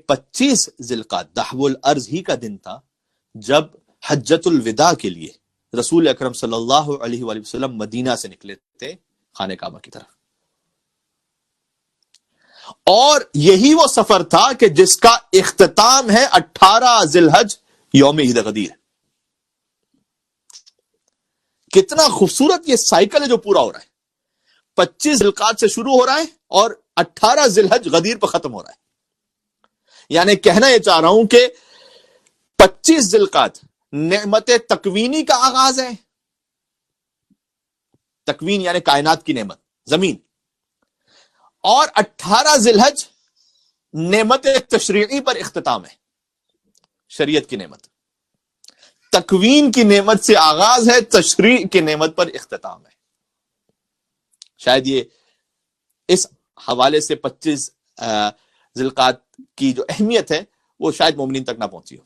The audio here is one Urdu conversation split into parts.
25 ذوالقعدہ دحو الارض ہی کا دن تھا جب حجۃ الوداع کے لیے رسول اکرم صلی اللہ علیہ وآلہ وسلم مدینہ سے نکلے تھے خانہ کعبہ کی طرف. اور یہی وہ سفر تھا کہ جس کا اختتام ہے 18 ذی الحج یوم عید غدیر. کتنا خوبصورت یہ سائیکل ہے جو پورا ہو رہا ہے. 25 ذوالقعدہ سے شروع ہو رہا ہے اور 18 ذی الحج غدیر پر ختم ہو رہا ہے. یعنی کہنا یہ چاہ رہا ہوں کہ 25 ذوالقعدہ نعمت تکوینی کا آغاز ہے. تکوین یعنی کائنات کی نعمت زمین. اور 18 ذی الحج نعمت تشریعی پر اختتام ہے, شریعت کی نعمت. تکوین کی نعمت سے آغاز ہے, تشریع کی نعمت پر اختتام ہے. شاید یہ اس حوالے سے 25 ذوالقعدہ کی جو اہمیت ہے وہ شاید مومنین تک نہ پہنچی ہو.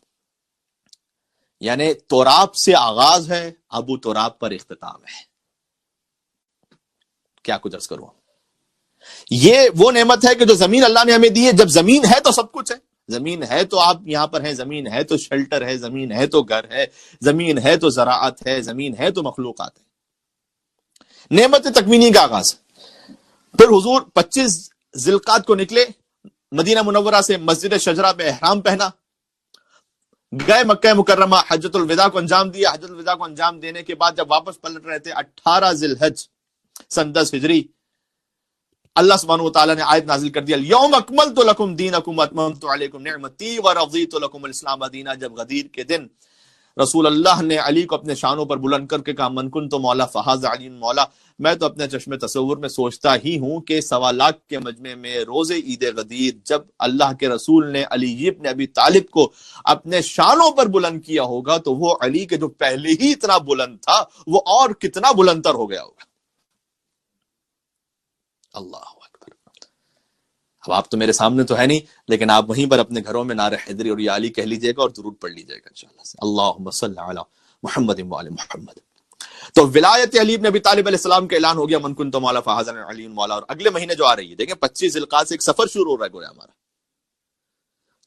یعنی توراب سے آغاز ہے, ابو توراب پر اختتام ہے. کیا کچھ عرض کروں. یہ وہ نعمت ہے کہ جو زمین اللہ نے ہمیں دی ہے. جب زمین ہے تو سب کچھ ہے. زمین ہے تو آپ یہاں پر ہیں, زمین ہے تو شیلٹر ہے, زمین ہے تو گھر ہے, زمین ہے تو زراعت ہے, زمین ہے تو مخلوقات ہے. نعمت تکوینی کا آغاز. پھر حضور 25 ذوالقعدہ کو نکلے مدینہ منورہ سے, مسجد شجرہ میں احرام پہنا, گئے مکہ مکرمہ, حجۃ الوداع کو انجام دیا. حجۃ الوداع کو انجام دینے کے بعد جب واپس پلٹ رہے تھے 18 ذی الحج سن 10 ہجری, اللہ سبحانہ وتعالی نے آیت نازل کر دیا, اليوم اکملت لکم دینکم واتممت علیکم نعمتی ورضیت لکم الاسلام دینا. جب غدیر کے دن رسول اللہ نے علی کو اپنے شانوں پر بلند کر کے کہا, من کنت مولا فہذا علی مولا. میں تو اپنے چشم تصور میں سوچتا ہی ہوں کہ 1.25 لاکھ کے مجمع میں روز عید غدیر جب اللہ کے رسول نے علی ابن ابی طالب کو اپنے شانوں پر بلند کیا ہوگا تو وہ علی کے جو پہلے ہی اتنا بلند تھا وہ اور کتنا بلند تر ہو گیا ہوگا. اللہ اکبر. اب آپ تو میرے سامنے تو ہے نہیں, لیکن آپ وہیں پر اپنے گھروں میں نعرہ حیدری اور یا علی کہہ لیجئے گا اور درود پڑھ لیجئے گا انشاءاللہ سے. اللہم صلی علی محمد وعلی محمد. تو ولایت علی بن ابی طالب علیہ السلام کا اعلان ہو گیا, من کنت مولا فہذا علی مولا. اور اگلے مہینے جو آ رہی ہے دیکھیں 25 ذوالقعدہ سے ایک سفر شروع ہو رہا ہے گویا ہمارا.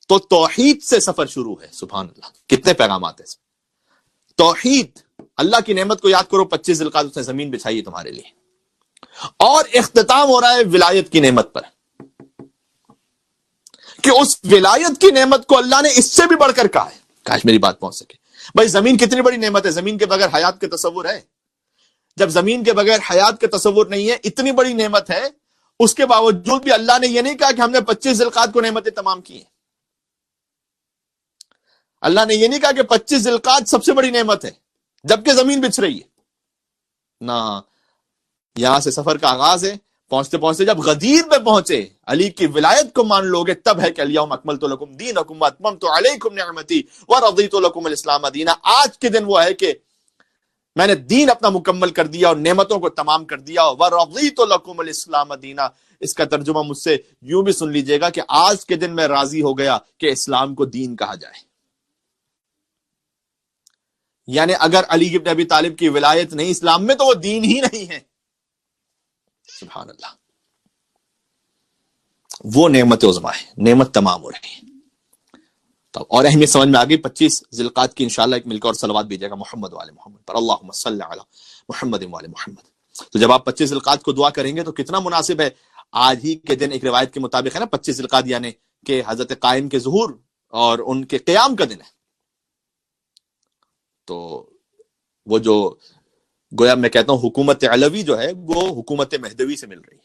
تو توحید سے سفر شروع ہے. سبحان اللہ, کتنے پیغامات ہیں. توحید, اللہ کی نعمت کو یاد کرو. 25 ذوالقعدہ سے زمین بچھائی ہے تمہارے لیے, اور اختتام ہو رہا ہے ولایت کی نعمت پر, کہ اس ولایت کی نعمت کو اللہ نے اس سے بھی بڑھ کر کہا ہے. کاش میری بات پہنچ سکے. بھائی زمین کتنی بڑی نعمت ہے. زمین کے بغیر حیات کے تصور ہے. جب زمین کے بغیر حیات کے تصور نہیں ہے, اتنی بڑی نعمت ہے, اس کے باوجود بھی اللہ نے یہ نہیں کہا کہ ہم نے 25 ذوالقعدہ کو نعمتیں تمام کی ہیں. اللہ نے یہ نہیں کہا کہ 25 ذوالقعدہ سب سے بڑی نعمت ہے جبکہ زمین بچھ رہی ہے. نہ, یہاں سے سفر کا آغاز ہے. پہنچتے پہنچتے جب غدیر میں پہنچے, علی کی ولایت کو مان لوگے, تب ہے کہ الیوم اکملت لکم دینکم واتممت علیکم نعمتی ورضیت لکم الاسلام دینا. آج کے دن وہ ہے کہ میں نے دین اپنا مکمل کر دیا اور نعمتوں کو تمام کر دیا. ورضیت لکم الاسلام دینا, اس کا ترجمہ مجھ سے یوں بھی سن لیجئے گا کہ آج کے دن میں راضی ہو گیا کہ اسلام کو دین کہا جائے. یعنی اگر علی ابن ابی طالب کی ولایت نہیں اسلام میں تو وہ دین ہی نہیں ہے. سبحان اللہ. وہ نعمت عظمیٰ ہے, نعمت تمام ہو رہی ہے. اور اہمیت سمجھ میں آ گئی. 25 ذوالقعدہ کی انشاءاللہ ایک مل کر اور صلوات بھیجیے گا محمد وعلی محمد پر, اللہم صلی علی محمد وعلی محمد. تو جب آپ 25 ذوالقعدہ کو دعا کریں گے تو کتنا مناسب ہے. آج ہی کے دن ایک روایت کے مطابق ہے نا 25 ذوالقعدہ یعنی کہ حضرت قائم کے ظہور اور ان کے قیام کا دن ہے. تو وہ جو گویا میں کہتا ہوں حکومت علوی جو ہے وہ حکومت مہدوی سے مل رہی ہے.